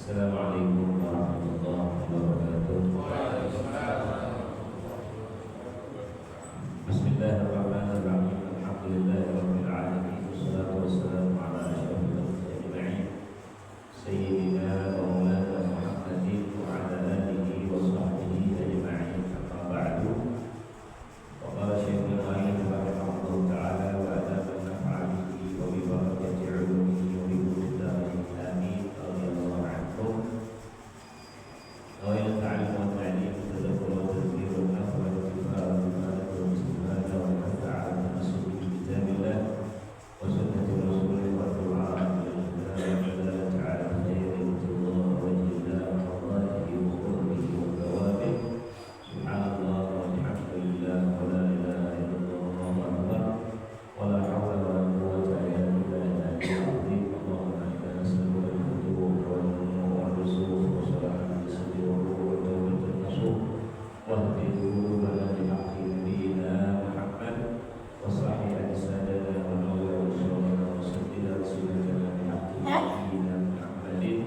Assalamualaikum warahmatullahi wabarakatuh. Bismillahirrahmanirrahim. Alhamdulillahirabbil alamin. Wassalatu wassalamu ala asyrofil anbiya'i wal mursalin sayyidina wa maulana Muhammadin wa ala alihi wa sahbihi ajma'in. Amma ba'du. Wa qala Syekhul Mu'allif rahimahullahu ta'ala wa ala man nafa'alihi wa bi barakati 'ulumihi wa bi hudayhi amin. Radhiyallahu anhu. Wa ya ta'ala wa ta'ala tadabbur wa tadbir wa naf'a wa tifa'al wa muslimat wa naf'a ala masuk kitabillah wa sunnati rasulih wa du'a ila ta'ala khairin Allah wa jalla wa alihi wa qurbihi wa dawabih. Subhanallah walhamdulillah wa la ilaha illallah wallahu akbar wa la hawla wa la quwwata illa billahi al-'azim. Allahumma inna nas'aluka al-huda wal nur wal ruzuq wa salaman rizqi wa tawbatan nasuh wa hdi qulubana li haqqi nabiyyina Muhammad wa sahih lisanana wa nawwir usulana wa saddid alsinatana bi haqqi nabiyyina Muhammadin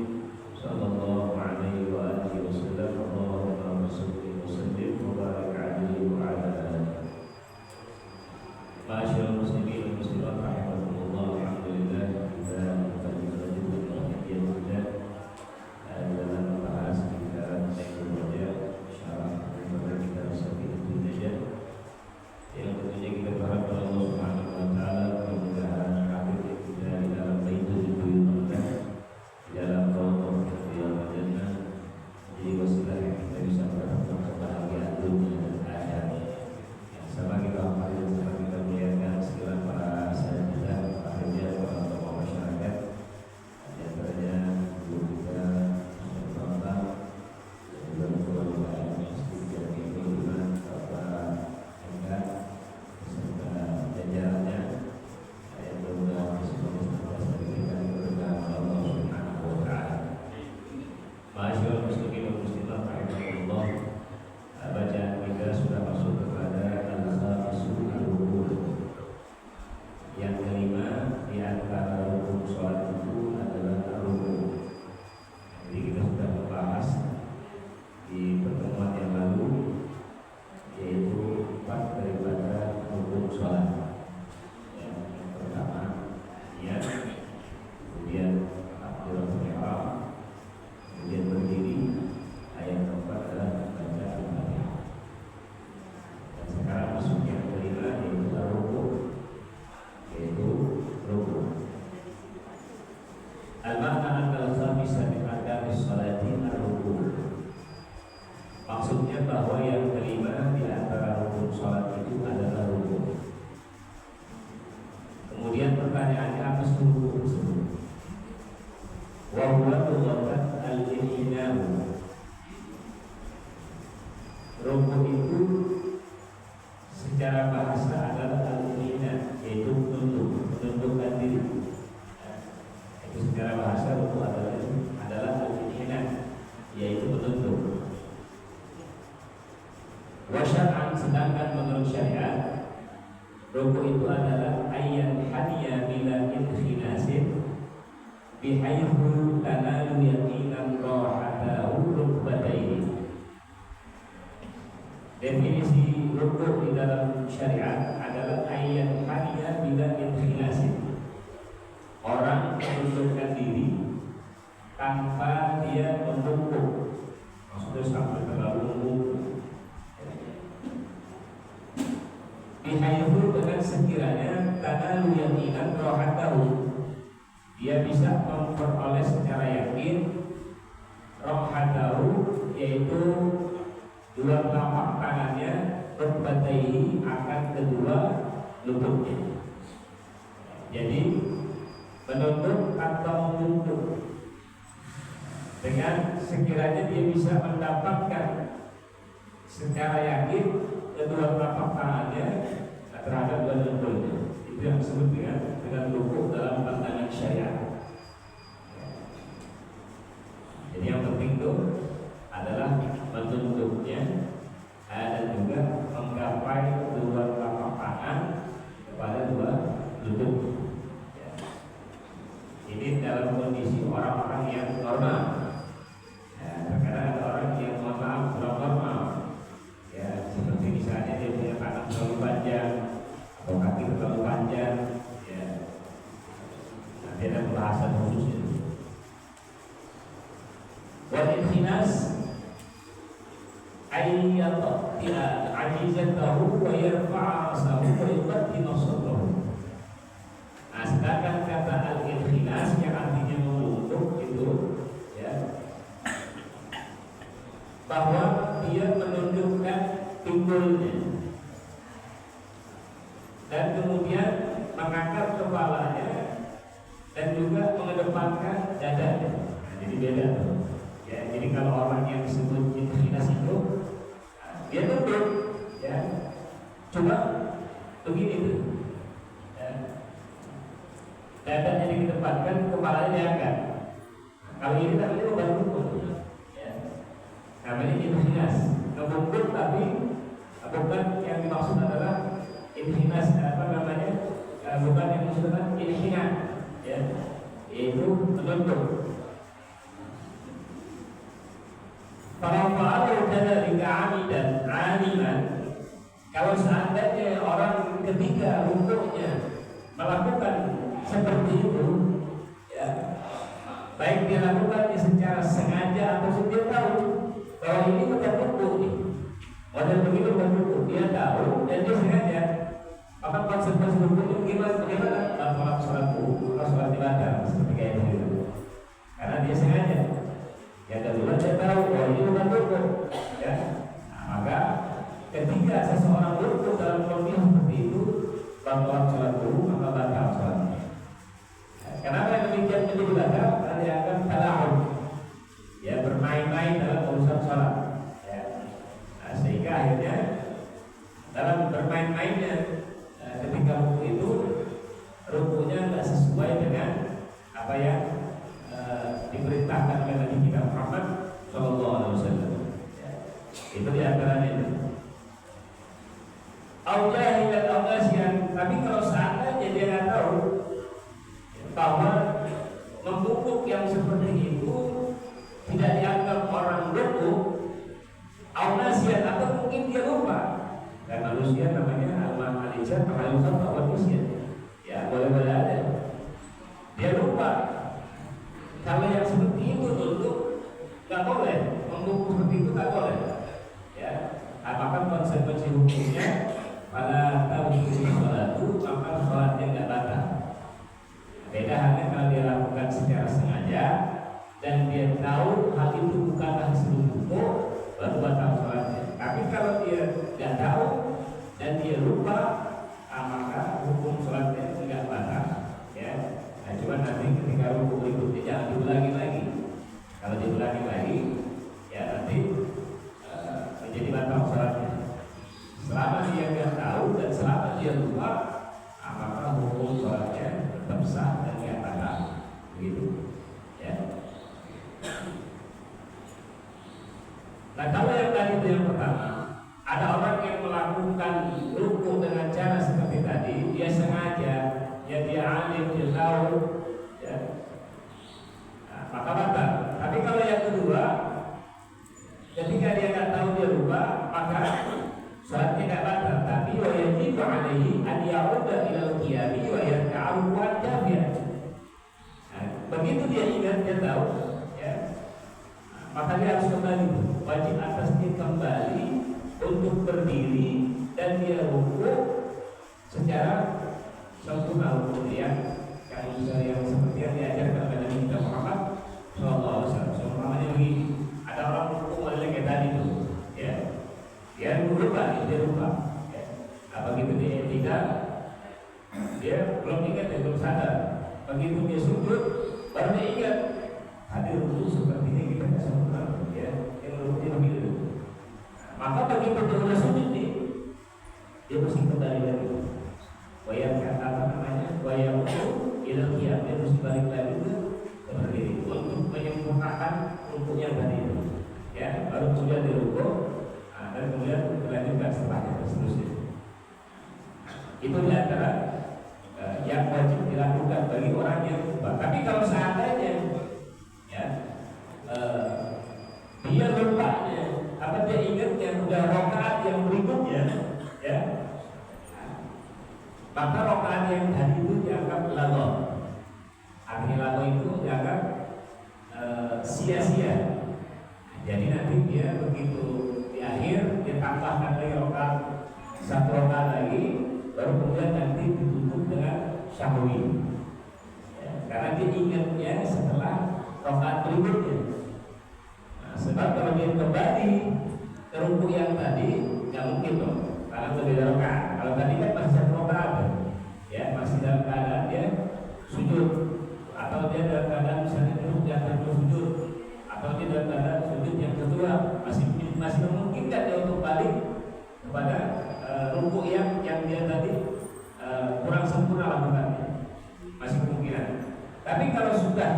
sallallahu alaihi wa alihi wasallam. Allahumma shalli wa sallim wa barik alaihi wa ala alihi. Ma'asyiral muslimin wal muslimat rahimakumullah. Alhamdulillah kita kembali melanjutkan kajian kita dalam membahas kitab Syekhul Mu'allif syarah kepada kitab Safinatun Najah, yang tentunya kita berharap kepada Allah Subhanahu wa taala mudah-mudahan akhir kita di dalam baitul buyutullah, di dalam rawdhah riyadhul jannah, jadi wasilah yang kita bisa mendapatkan kebahagiaan dunia dan akhirat. Sama kita amalkan, sama kita muliakan sekalian para sahabat, para hadiah, para tokoh masyarakat, di antaranya guru kita Ustaz Bambang, dan juga keluarga Masjid Jami Iman, Bapak Enggan, beserta jajarannya, yang mudah-mudahan semoga diberikan keberkahan Allah Subhanahu wa taala. Ma'asyiral muslimin wal muslimat rahimakumullah. Bacaan kita sudah masuk kepada al-khamisul al-rukun. Yang kelima di antara rukun sholat itu adalah rukun. Jadi kita sudah membahas di pertemuan yang lalu, yaitu 4 daripada rukun sholat. Yang pertama niat, kemudian takbiratul ihram, kemudian berdiri, ayat keempat adalah membaca al-Fatihah. Dan sekarang masuk yang kelima, yaitu rukun, yaitu rukun. Al-makna al-khamisah min arkanis sholati ar-rukun. Maksudnya bahwa yang kelima di antara rukun sholat itu adalah rukun. Kemudian pertanyaannya, apa sih rukun tersebut? Wa huwa lughatan al-inhinahu. Rukun itu secara bahasa adalah al-inhina, yaitu menundukkan diri. Itu secara syariat, ruku itu adalah ayat hadiya bila inkhinasin bihaitsu tanalu yaqinan rahatahu rukbataini. Definisi ruku di dalam syariat adalah ayat hadiya bila inkhinasin, orang menundukkan diri tanpa dia membungkuk, maksudnya sampai terlalu membungkuk. Bihaitsu dengan sekiranya tanalu yaqinan rahatahu, dia bisa memperoleh secara yakin rahatahu, yaitu dua telapak tangannya rukbataihi akan kedua lututnya. Jadi menunduk atau membungkuk dengan sekiranya dia bisa mendapatkan secara yakin kedua telapak tangannya terhadap dua lututnya. Itu yang disebut dengan rukuk dalam pandangan syariat. Jadi yang penting itu adalah menunduknya dan juga menggapai dua telapak tangan kepada dua lutut. Ini dalam kondisi orang-orang yang normal. Terkadang ada orang yang mohon maaf belum normal. Ya, seperti misalnya dia punya tangan terlalu panjang atau kaki terlalu panjang. Ya, nanti ada pembahasan khusus itu. Wal inhinas ayyata ajizatahu wa yarfa'a rasahu wa yuqaddimu sadrahu. Nah, sedangkan kata al-inhinas yang artinya membungkuk itu ya, bahwa dia menundukkan pinggulnya dan kemudian mengangkat kepalanya dan juga mengedepankan dadanya. Nah, jadi beda tuh. Ya, jadi kalau orang yang disebut inhinas itu dia tunduk, ya, cuma begini tuh, ya. Dadanya dikedepankan, kepalanya diangkat. Kalau ini namanya bukan rukun, ya. Namanya inhinas, ngebungkuk tapi bukan yang dimaksud adalah inhinas, apa namanya? Bukan yang dimaksud adalah inhinas, ya, yaitu menunduk. Para fa'alu dzalika 'amidan 'aliman, kalau seandainya orang ketika rukuknya melakukan seperti itu, ya, baik dia lakukannya secara sengaja atau dia tahu bahwa ini bukan rukuk nih, model begini bukan rukuk, dia tahu dan dia sengaja, maka konsekuensi rukuk itu bagaimana? Sholatku, sholat ibadah seperti kayak itu, karena dia sengaja. Yang kedua, dia tahu bahwa ini bukan rukuk, ya. Nah, maka ketika seseorang rukuk dalam kondisi seperti itu, batal sholat dulu, maka batal sholatnya. Kenapa yang demikian menjadi batal? Karena dianggap tala'ub, ya, bermain-main dalam urusan sholat, ya. Nah, sehingga akhirnya dalam bermain-mainnya ketika rukuk itu, rukuknya tidak sesuai dengan apa yang diperintahkan oleh Nabi kita Muhammad Sallallahu Alaihi Wasallam. Itu diantaranya itu. Aujahi dan augasian. Tapi kalau seandainya dia nggak tahu bahwa membungkuk yang seperti itu tidak dianggap orang rukuk, augasian, atau mungkin dia lupa. Dan manusia namanya al-ma'alijat, al-ma'alijat, al-ma'alijat. Ya, boleh-boleh ada. Dia lupa. Kalau yang seperti itu dulu nggak boleh, membungkuk seperti itu nggak boleh, ya. Apakah konsekuensi hukumnya? Pada tahu sholatu, maka sholatnya nggak batal. Beda halnya kalau dia lakukan secara sengaja dan dia tahu hal itu bukanlah sebelum rukuk, baru batal sholatnya. Tapi kalau dia nggak tahu dan dia lupa, maka hukum sholatnya nggak batal, ya. Nah, cuma nanti ketika rukuk berikutnya jangan diulangi lagi. Kalau diulangi lagi, ya nanti menjadi batal sholatnya. Selama dia nggak tahu dan selama dia lupa, maka hukum sholatnya tetap sah dan nggak batal. Begitu, ya. Nah, kalau yang tadi itu yang pertama, Ada orang yang melakukan ruku dengan cara seperti tadi, dia sengaja, ya dia alim, dia tahu, ya, nah, maka batal. Tapi kalau yang kedua, ketika dia nggak tahu dia lupa, maka salatnya nggak batal. Tapi wajibu alaihi an ya'uda ilal qiyami wa yarka'u wajibnya. Begitu dia ingat, dia tahu, ya, maka dia harus kembali. Wajib atas dia kembali untuk berdiri dan dia ruku secara sempurna rukunya yang seperti yang diajarkan oleh Nabi kita Muhammad Sallallahu Alaihi Wasallam. Seumpamanya begini, ada orang ruku model kayak tadi itu, ya, dia lupa, ya. Begitu dia tidak, dia belum ingat, dia belum sadar. Begitu dia sujud, baru dia ingat, tadi ruku sepertinya kita tidak sempurna, ya, yang rukunya begitu. Maka begitu dia sudah sujud nih, dia mesti kembali lagi. Wayang ilal qiyam, dia mesti balik lagi ke berdiri untuk menyempurnakan rukuknya tadi itu. Ya, baru kemudian diruku, dan kemudian dilanjutkan setelahnya seterusnya. Itu di antara yang wajib dilakukan bagi orang yang lupa. Tapi kalau seandainya, ya, dia lupanya, apa dia ingatnya udah rakaat yang berikutnya, ya, maka rakaat yang tadi itu dianggap lago. Artinya lago itu dianggap sia-sia. Jadi nanti dia begitu di akhir dia tambahkan lagi rakaat, satu rakaat lagi, baru kemudian nanti ditutup dengan syahwi, ya, karena dia ingatnya setelah rakaat berikutnya. Sebab kalau dia kembali ke ruku yang tadi, nggak mungkin dong, karena berbeda rakaat. Kalau tadi kan masih satu rakaat, ya, masih dalam keadaan dia sujud, atau dia dalam keadaan misalnya duduk di atas sujud, atau dia dalam keadaan sujud yang kedua, masih memungkinkan dia untuk balik kepada ruku yang dia tadi kurang sempurna lakukannya, masih kemungkinan. Tapi kalau sudah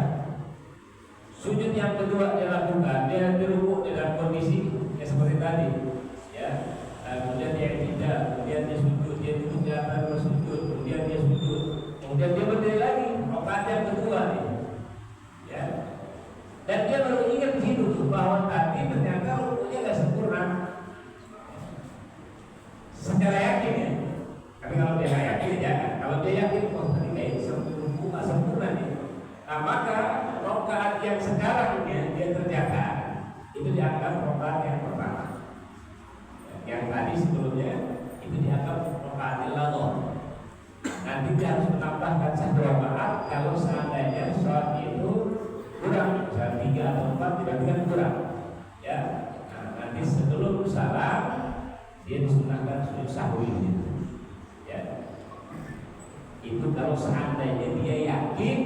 sujud yang kedua dia lakukan, dia dirukuk dalam kondisi yang seperti tadi, ya, kemudian dia tidak, kemudian dia sujud, dia duduk di atas sujud, kemudian dia sujud, kemudian dia berdiri lagi, rakaat yang kedua nih, ya, dan dia baru ingat di situ bahwa tadi ternyata rukuknya nggak sempurna, secara yakin, ya. Tapi kalau dia nggak yakin, jangan. Kalau dia yakin, oh tadi kayak ruku nggak sempurna nih, nah maka rakaat yang sekarang dia kerjakan itu dianggap rakaat yang pertama. Yang tadi sebelumnya itu dianggap rakaat lago. Nanti dia harus menambahkan satu rakaat kalau seandainya sholat itu kurang, misalnya 3 atau 4 dibandingkan kurang, ya. Nah, nanti sebelum salam dia disunahkan sujud sahwi, ya. Itu kalau seandainya dia yakin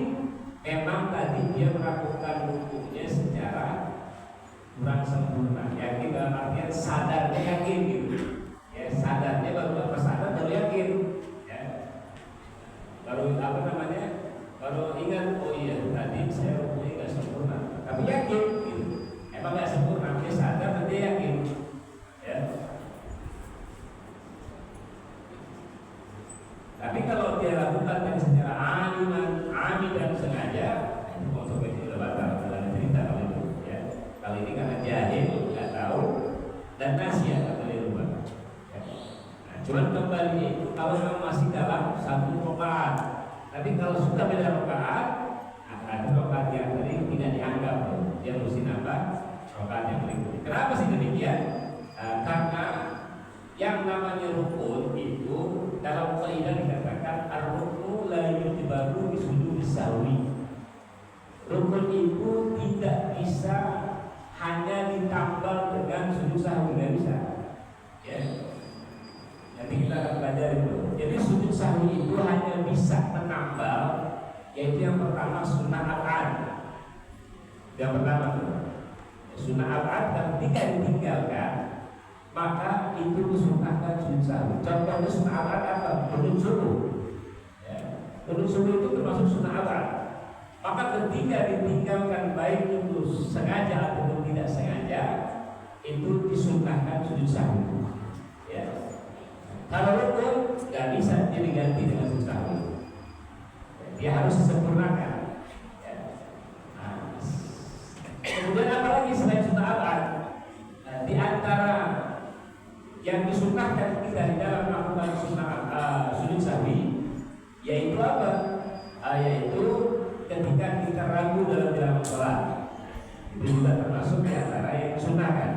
memang tadi dia melakukan rukunya secara kurang sempurna. Yakin dalam artian sadarnya yakin gitu, ya, sadarnya baru sadar baru yakin, ya, baru baru ingat, oh iya tadi saya rukunya nggak sempurna, tapi yakin gitu, emang nggak sempurna, dia sadar dan dia yakin, ya. Tapi kalau dia lakukan secara amin dan sengaja, itu konsekuensi udah batal, dalam cerita kalau itu, ya. Kali ini karena jahil, nggak tahu, dan nasihat atau dia lupa, ya. Nah, cuman kembali itu kalau memang masih dalam satu rakaat. Tapi kalau sudah beda rakaat, ada rakaat yang tadi tidak dianggap, dia mesti nambah rakaat yang berikutnya. Kenapa sih demikian? Karena yang namanya rukun itu dalam kaidah dikatakan ar-ruknu la yujbaru bisujudi sahwi. Rukun itu tidak bisa hanya ditambal dengan sujud sahwi, nggak bisa, ya. Nanti kita akan belajar itu. Jadi sujud sahwi itu hanya bisa menambal, yaitu yang pertama sunnah al-ad. Yang pertama itu sunnah al-ad, ketika ditinggalkan maka itu disunahkan sujud sahwi. Contohnya sunnah al-ad apa? Kunut subuh, ya. Kunut subuh itu termasuk sunnah al-ad. Maka ketika ditinggalkan baik itu sengaja ataupun tidak sengaja, itu disunahkan sujud sahwi. Kalau rukun nggak bisa dia diganti dengan sujud sahwi. Dia harus disempurnakan. Ya. Nah, kemudian apa lagi selain sunnah abad? Di antara yang disunahkan kita di dalam melakukan sujud sahwi, yaitu apa? Yaitu ketika kita ragu dalam jalankan sholat, itu juga termasuk di antara yang disunahkan.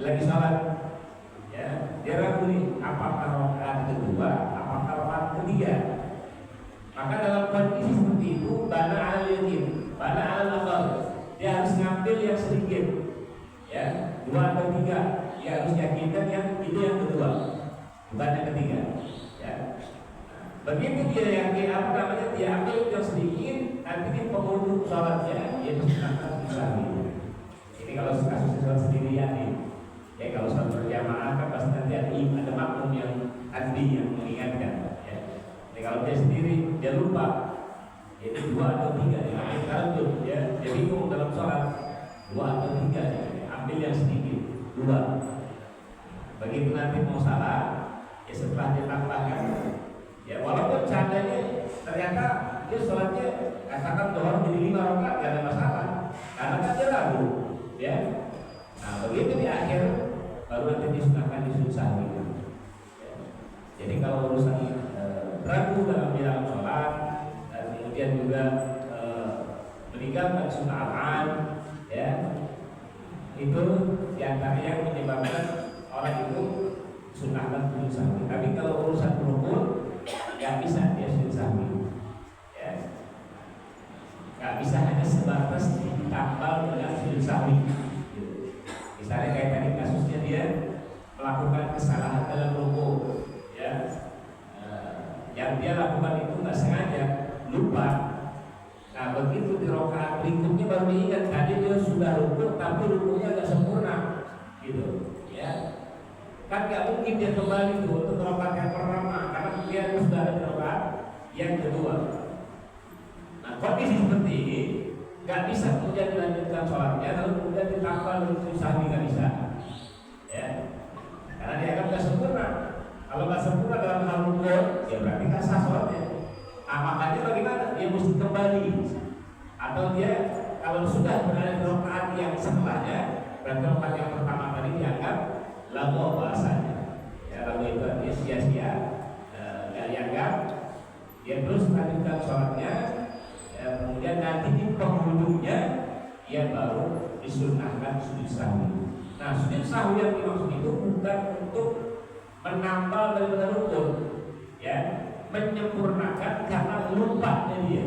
Lagi sholat, ya, dia ragu nih, apakah rakaat kedua, apakah rakaat ketiga. Maka dalam kondisi seperti itu, bana al-yakin, bana al-aqal, dia harus ngambil yang sedikit, ya, 2 atau 3. Dia harus yakinkan yang itu yang kedua, bukan yang ketiga. Ya. Begitu dia yakin apa namanya, dia ambil yang sedikit, nanti di penghujung sholatnya dia akan sahwi. Ini kalau kasus sholat sendirian nih. Ya kalau sholat berjamaah kan pasti nanti ada makmum yang andi yang mengingatkan. Ya. Jadi kalau dia sendiri dia lupa, itu 2 atau 3 dia ambil kartu, ya. Dia bingung dalam sholat 2 atau 3 ya. Ambil yang sedikit 2. Begitu nanti mau salah, ya setelah dia tambahkan, ya walaupun seandainya ternyata dia sholatnya katakan doang jadi 5 rakaat gak ada masalah, karena kan dia ragu, ya. Nah begitu di akhir baru nanti disunahkan di sujud sahwi. Ya. Jadi kalau urusan ragu dalam jalan sholat, dan kemudian juga meninggalkan sunnah al-an, ya, itu diantara yang menyebabkan orang itu sunahkan sujud sahwi. Tapi kalau urusan rukun nggak bisa dia sujud sahwi, ya. Nggak bisa hanya sebatas ditambal dengan sujud sahwi. Misalnya kayak tadi kasusnya dia melakukan kesalahan dalam rukun, ya, yang dia lakukan itu nggak sengaja, lupa. Nah begitu di rakaat berikutnya baru diingat tadi dia sudah rukun tapi rukunnya nggak sempurna, gitu, ya. Kan nggak mungkin dia kembali tuh untuk rakaat yang pertama karena dia sudah ada di rakaat yang kedua. Nah kondisi seperti ini nggak bisa kemudian dilanjutkan sholatnya lalu kemudian ditambah sujud sahwi, nggak bisa, ya, karena dia akan nggak sempurna. Kalau nggak sempurna dalam hal rukun, ya berarti nggak sah sholatnya. Nah makanya bagaimana? Dia mesti kembali, atau dia kalau sudah berada di rakaat yang setelahnya, berarti rakaat yang pertama tadi dianggap lagu bahasanya, ya, lagu itu artinya sia-sia, nggak dianggap. Dia terus lanjutkan sholatnya, ya, kemudian nanti di penghujungnya dia baru disunahkan sujud sahwi. Nah sujud sahwi yang dimaksud itu bukan untuk menambal daripada rukun, ya, menyempurnakan karena lupanya dia,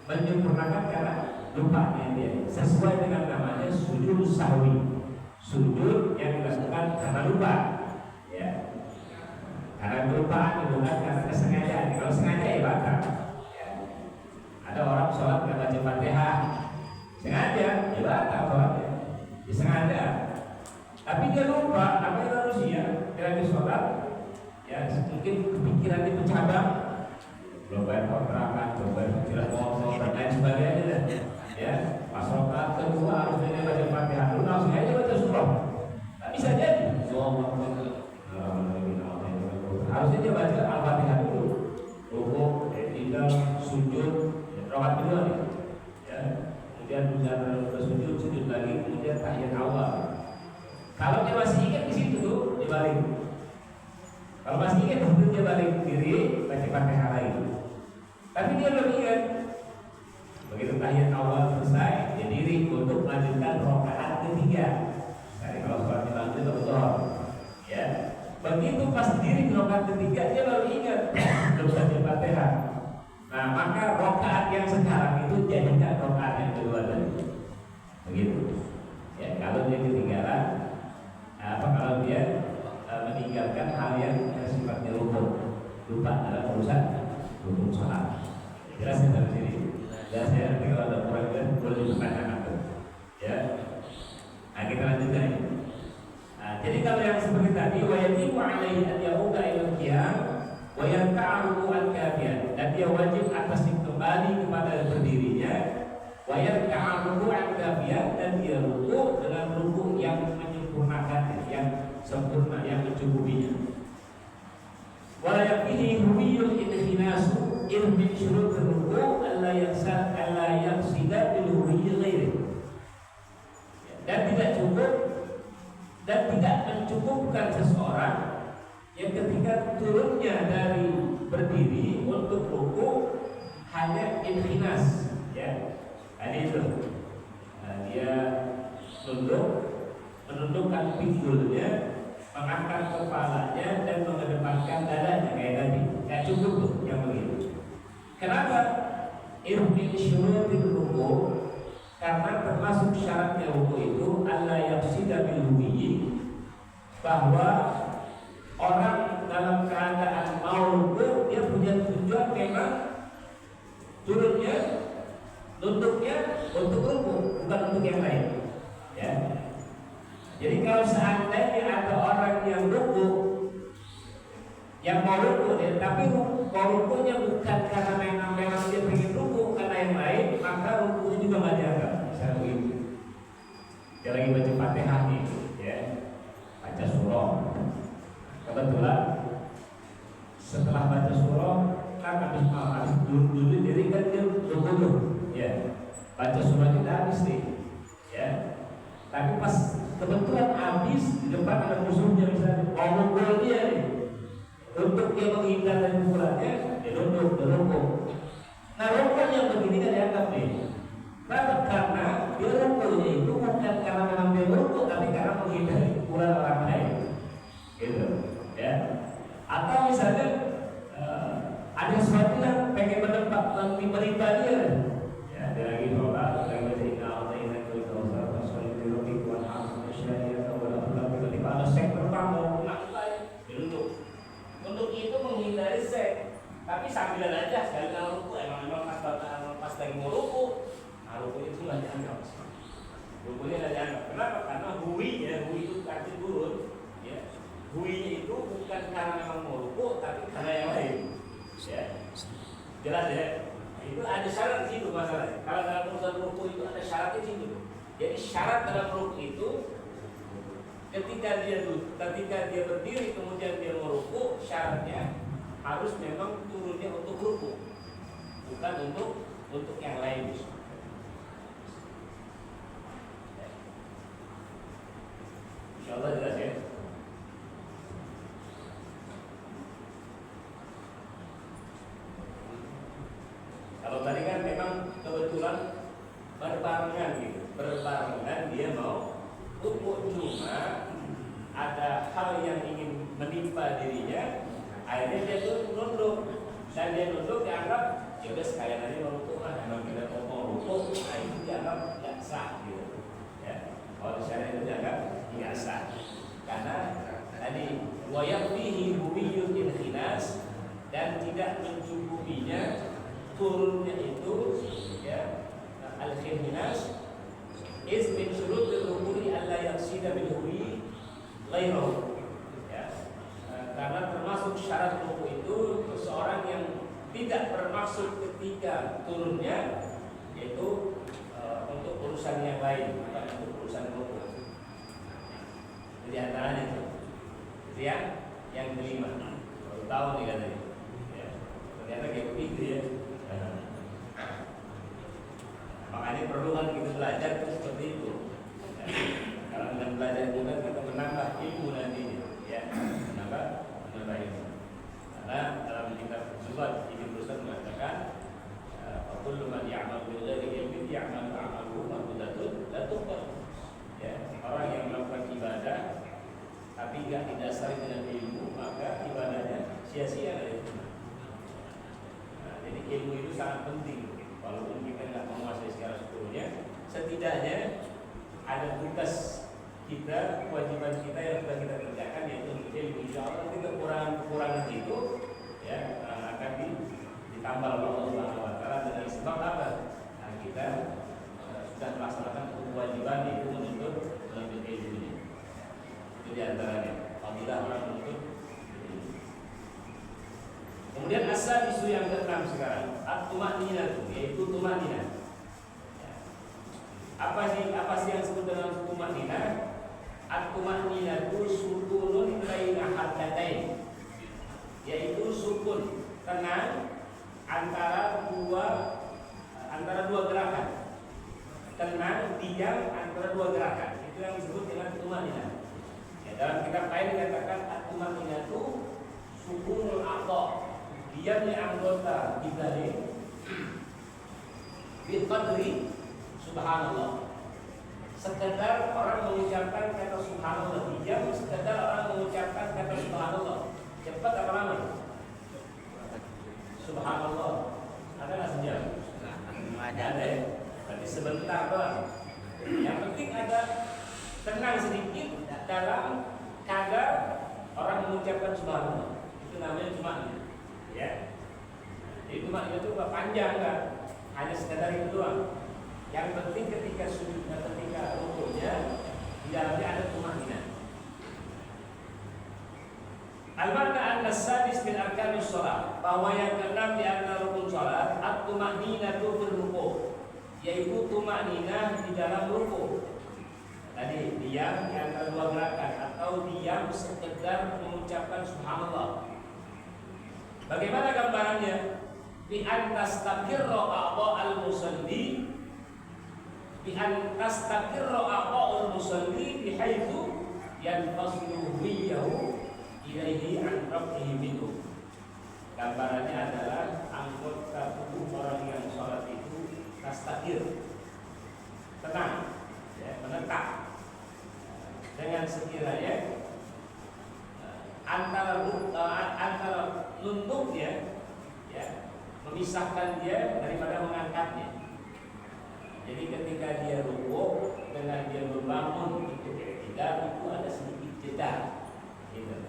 menyempurnakan karena lupanya dia, sesuai dengan namanya sujud sahwi, sujud yang dilakukan karena lupa, ya, karena kelupaan bukan karena kesengajaan. Kalau sengaja ya batal, ya. Ada orang sholat nggak baca Fatihah, sengaja ya batal sholatnya, disengaja. Tapi dia lupa, namanya manusia, dia lagi sholat, ya mungkin kepikiran itu bercabang, belum bayar kontrakan, belum bayar cicilan motor dan lain sebagainya, ya. Pas rakaat kedua harusnya dia baca Fatihah dulu, langsung aja baca surah. Tak bisa jadi. Harusnya dia baca Al-Fatihah dulu, rukuk, i'tidal, sujud, rakaat kedua nih, ya. Kemudian bersujud, sujud lagi, kemudian tahiyat awal. Kalau dia masih ingat di situ tuh, dia balik. Kalau masih ingat di situ dia balik diri, baca Fatihah lagi. Tapi dia belum ingat. Begitu tahiyat awal selesai, dia diri untuk melanjutkan rakaat ketiga. Jadi kalau sholatnya lanjut betul, ya. Begitu pas diri di rakaat ketiga dia baru ingat belum baca Fatihah. Nah maka rakaat yang sekarang itu jadikan rakaat yang kedua tadi. Begitu. Ya kalau dia ketinggalan, kalau dia meninggalkan hal yang sifatnya rukun, lupa dalam urusan rukun sholat. Jelas ya dari sini. Jelas ya, nanti kalau ada kurang kan boleh dipertanyakan, ya. Nah kita lanjutkan ini. Nah, jadi kalau yang seperti tadi, wajib alaihi an yauda ila qiyam wa yanqa'u al-kafiyan, dan dia wajib atas kembali kepada berdirinya, wa yanqa'u al-kafiyan, dan dia ruku dengan ruku yang menyempurnakan, yang sempurna, yang mencukupinya. Wala yakfihi huwiyul inhinasu min syurutir ruku' alla yaksida bil huwiyyi ghairi. Dan tidak cukup dan tidak mencukupkan seseorang yang ketika turunnya dari berdiri untuk ruku hanya inhinas, ya. Tadi itu dia menundukkan pinggulnya, mengangkat kepalanya dan mengedepankan dadanya kayak tadi. Gak cukup tuh yang begitu. Kenapa? Min syurutir ruku', karena termasuk syaratnya ruku itu alla yafsida bil huwiyyi, bahwa orang dalam keadaan mau ruku dia punya tujuan memang turunnya, nunduknya untuk ruku, bukan untuk yang lain, ya. Jadi kalau seandainya ada orang yang ruku, yang mau ruku ya, tapi rukunya bukan karena memang dia pengen ruku, karena yang lain, maka rukunya juga nggak dianggap. Misalnya begitu, dia lagi baca Fatihah nih, ya, baca surah. Kebetulan setelah baca surah kan habis dulu jadi kan dia ruku, ya, baca surah kita habis nih, ya. Tapi pas kebetulan habis di depan ada musuhnya misalnya, mau mukul dia nih, untuk dia menghindar dari pukulannya, dia duduk, Nah rukun yang begini kan dianggap nih. Kenapa? Karena dia rukunnya itu bukan karena memang dia rukun, tapi karena menghindari pukulan orang lain, gitu, ya. Atau misalnya ada sesuatu yang pengen menimpa dia, ya, dia lagi sholat, lagi baca tiba-tiba ada sek terbang mau kena kita, dia duduk. Untuk itu menghindari sek, tapi sambilan aja sekali kalau ruku emang pas lagi mau ruku, nah ruku itu nggak dianggap, rukunya nggak dianggap. Kenapa? Karena hui itu arti turun, ya. Huinya itu bukan karena memang mau ruku, tapi karena yang lain, ya. Jelas ya. Itu ada syarat di situ masalahnya. Kalau dalam urusan ruku itu ada syarat di situ. Jadi syarat dalam ruku itu ketika dia berdiri kemudian dia mau ruku, syaratnya harus memang turunnya untuk ruku, bukan untuk yang lain. Insyaallah jelas ya. Kalau tadi kan memang kebetulan berbarengan dia mau ruku, cuma ada hal yang ingin menimpa dirinya, akhirnya dia tuh nunduk, dan dia nunduk dianggap ya udah sekalian aja mau ruku, emang kita mau ruku, nah itu dianggap tidak sah, gitu, ya. Kalau misalnya itu dianggap tidak sah, karena tadi wayakfihi huwiyul inhinas, dan tidak mencukupinya turunnya itu, ya, al-inhinas min syurutir ruku'i alla yaksida bil huwiyyi ghairahu, ya. Karena termasuk syarat ruku itu seseorang yang tidak bermaksud ketika turunnya, yaitu untuk urusan yang lain, bukan untuk urusan ruku. Jadi antaranya itu yang kelima. Baru tahu nih katanya, ya. Ternyata kayak begitu ya. Makanya perlu kan kita belajar itu seperti itu. Kalau dengan belajar itu kan kita menambah ilmu nantinya, ya, menambah ilmu. Karena dalam kitab Zuhad Ibnu Rusdan mengatakan, "Kullu man ya'mal bil ghairi ilmin ya'mal amaluhu mardudatun la tuqbal." Ya, orang yang melakukan ibadah tapi tidak didasari dengan ilmu, maka ibadahnya sia-sia dari itu. Nah, jadi ilmu itu sangat penting. Walaupun kita tidak menguasai secara seluruhnya, setidaknya ada tugas kita, kewajiban kita yang sudah kita kerjakan, yaitu ilmu. Insya Allah nanti kekurangan itu, ya, akan ditambah oleh Allah Subhanahu Wa Taala dengan sebab apa? Nah, kita sudah melaksanakan kewajiban itu menuntut ilmu ini. Itu diantaranya. Apabila orang menuntut. Kemudian asal isu yang ke-6 sekarang, at-tumanina, yaitu tumanina. Apa sih yang disebut dengan tumanina? At-tumanina itu sukunul tenang antara dua gerakan. Tenang, diam antara dua gerakan. Itu yang disebut dengan tumanina. Ya, dalam kitab lain dikatakan at-tumanina itu sukunul a'dha, diamnya anggota di badan bi qadri subhanallah. Sekedar orang mengucapkan kata subhanallah, diam sekedar orang mengucapkan kata subhanallah. Cepat apa lama? Subhanallah. Ada nggak sejam? Ada ya? Berarti sebentar doang. Yang penting ada tenang sedikit dalam kadar orang mengucapkan subhanallah. Itu namanya tumanina. Ya. Jadi tumanina itu nggak panjang kan? Hanya sekedar itu doang. Yang penting ketika sujud dan ketika rukunya di dalamnya ada tumanina. Al-makna an-sadis min arkanis shalah, bahwa yang keenam di antara rukun salat at-tumanina fil ruku', yaitu tumanina di dalam ruku'. Tadi diam di antara dua gerakan atau diam sekedar mengucapkan subhanallah. Bagaimana gambarannya? Bi an tastaqirra a'dha al-musalli, bi an tastaqirra a'dha al-musalli bihaitsu yanfasilu biyahu ilaihi an rabbihi minhu. Gambarannya adalah anggota tubuh orang yang sholat itu tastaqir, tenang, ya, menetap, dengan sekiranya antara lututnya, ya, memisahkan dia daripada mengangkatnya. Jadi ketika dia rukuk dengan dia membangun untuk tidak itu ada sedikit jeda, gitu.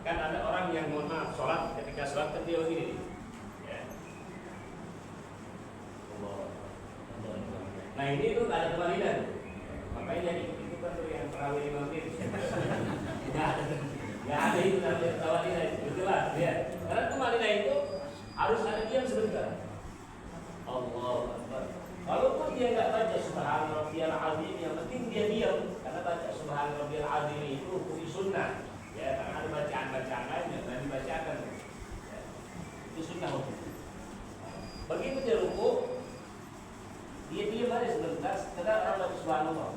Kan ada orang yang mohon maaf sholat, ketika sholat kan dia begini, ya. Nah ini itu ada tumanina. Makanya itu kan tuh yang terawih Imam Ghazali. Nggak ada itu namanya tumanina itu jelas ya. Karena tumanina itu harus ada diam sebentar. Allahu Akbar. Walaupun dia nggak baca subhana rabbiyal azim, yang penting dia diam. Karena baca subhana rabbiyal azim itu hukum sunnah. Ya, karena ada bacaan-bacaan lain yang tadi dibacakan. Ya, itu sunnah hukum. Begitu dia rukuk, dia diam aja sebentar, sekedar orang baca subhanallah.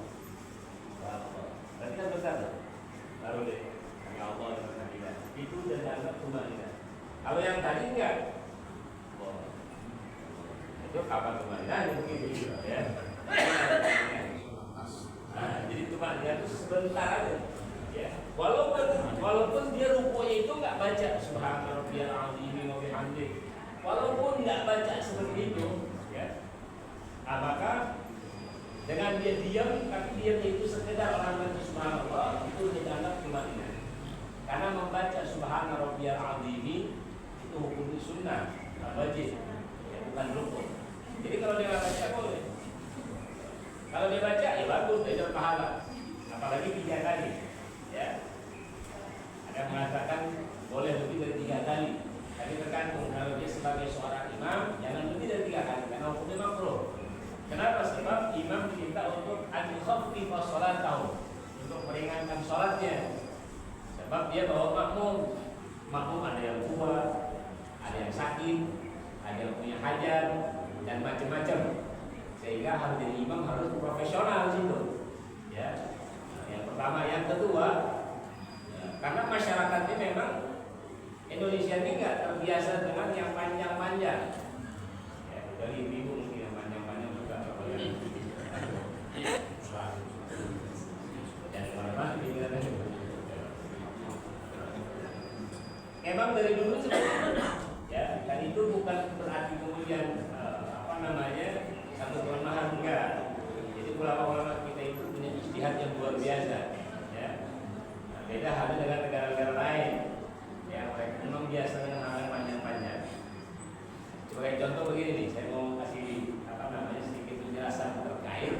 Berarti kan bentar, baru deh. Ya Allah yang berkata, itu sudah dianggap tumanina. Kalau yang tadi enggak, itu kapan tumanina begitu, ya. Nah, jadi tumanina itu sebentar aja. Ya, walaupun dia rukuknya itu nggak baca subhana rabbiyal azim wa bihamdihi, walaupun nggak baca seperti itu, ya, maka dengan dia diam, tapi dia itu sekedar orang baca subhanallah, itu dianggap tumanina. Karena membaca subhana rabbiyal azim itu hukum sunnah, wajib, ya, bukan rukun. Jadi kalau dia baca boleh. Kalau dia baca ya bagus, dia dapat pahala. Apalagi 3 kali. Ya, ada yang mengatakan boleh lebih dari 3 kali. Tapi tergantung, kalau dia sebagai seorang imam jangan lebih dari 3 kali karena hukumnya makruh. Kenapa? Sebab imam diminta untuk an-yukhaffifa sholatahu, untuk meringankan sholatnya. Sebab dia bawa makmum ada yang tua, ada yang sakit, ada yang punya hajat dan macam-macam. Sehingga harus jadi imam harus profesional situ. Ya. Yang pertama, yang kedua, ya, karena masyarakatnya memang Indonesia ini nggak terbiasa dengan yang panjang-panjang. Ya, dari ibu mungkin yang panjang-panjang juga. Dan mana-mana memang dari dulu seperti itu. Ya, dan itu bukan berarti kemudian satu bulan mahal enggak. Jadi ulama-ulama kita itu punya ijtihad yang luar biasa, ya. Nah, beda halnya dengan negara-negara lain, ya, mereka memang biasa dengan hal yang panjang-panjang. Sebagai contoh begini nih, saya mau kasih sedikit penjelasan terkait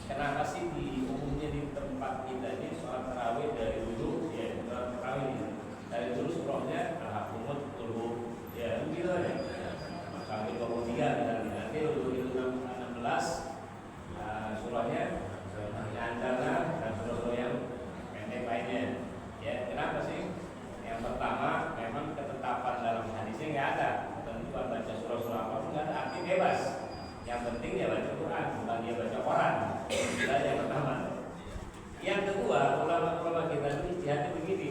kenapa sih umumnya di tempat kita ini sholat tarawih dari dulu, ya, sholat tarawih dari dulu surahnya al-Qunut dulu, ya, begitu aja. Sampai 23 dan nanti 16 surahnya Al-Anzalna dan surah-surah yang pendek lainnya. Ya, kenapa sih? Yang pertama, memang ketetapan dalam hadisnya penting dia baca Quran, bukan dia baca Quran. Itu yang pertama. Yang kedua, ulama kita itu ijtihadnya begini.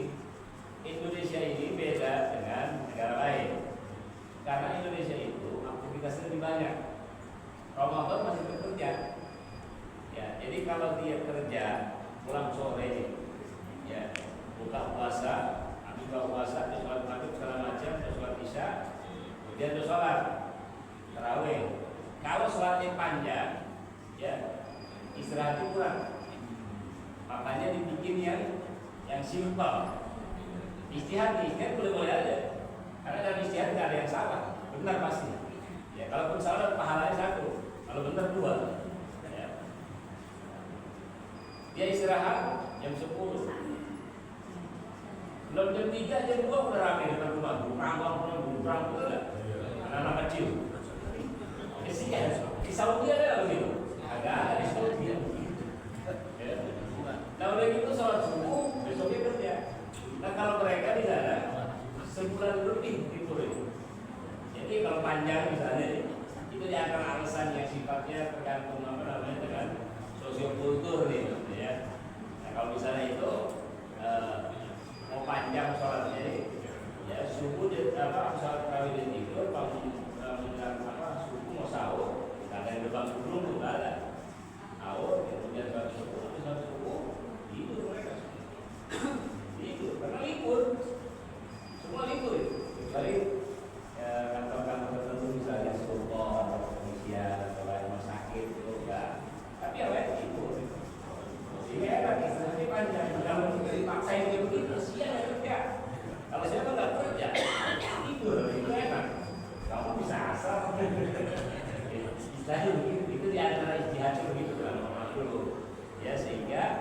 Indonesia ini beda dengan negara lain. Karena Indonesia itu aktivitasnya lebih banyak. Ramadan masih bekerja. Ya, jadi kalau dia kerja pulang sore, ya buka puasa, habis buka puasa, dia sholat maghrib segala macam, dia sholat isya, kemudian dia sholat tarawih. Kalau sholatnya panjang, ya istirahatnya kurang. Makanya dibikin yang simpel. Istihad boleh-boleh aja. Karena dalam istihad nggak ada yang salah, benar pasti. Ya, kalaupun salah pahalanya satu, kalau benar dua. Ya. Dia istirahat jam 10. Belum jam 3, jam 2 udah ramai depan rumah. Bukan anak-anak kecil. Kesian. Di Saudi ada begitu. Agak ada di Saudi. Ya. Nah udah gitu sholat subuh, besoknya kerja. Nah kalau mereka di sana sebulan lebih libur itu. Jadi kalau panjang misalnya itu dia akan alasan yang sifatnya tergantung dengan sosiokultur nih, ya. Nah kalau misalnya itu mau panjang sholatnya, ya subuh sholat tarawih dan tidur, menjelang subuh mau sahur, ada yang depan dulu tuh ada, sahur, kemudian sholat subuh, tidur mereka. Libur, karena libur, semua libur itu. Kecuali kantor-kantor tertentu misalnya sekolah, kepolisian, atau rumah sakit itu enggak. Tapi yang lain libur. Sehingga enak, istirahatnya panjang. Kalau dipaksain kayak begitu, siang ya kerja. Kalau saya nggak kerja, tidur itu enak. Kamu bisa asal. Istilahnya begitu, itu di antara ijtihadnya begitu kan, dulu. Ya sehingga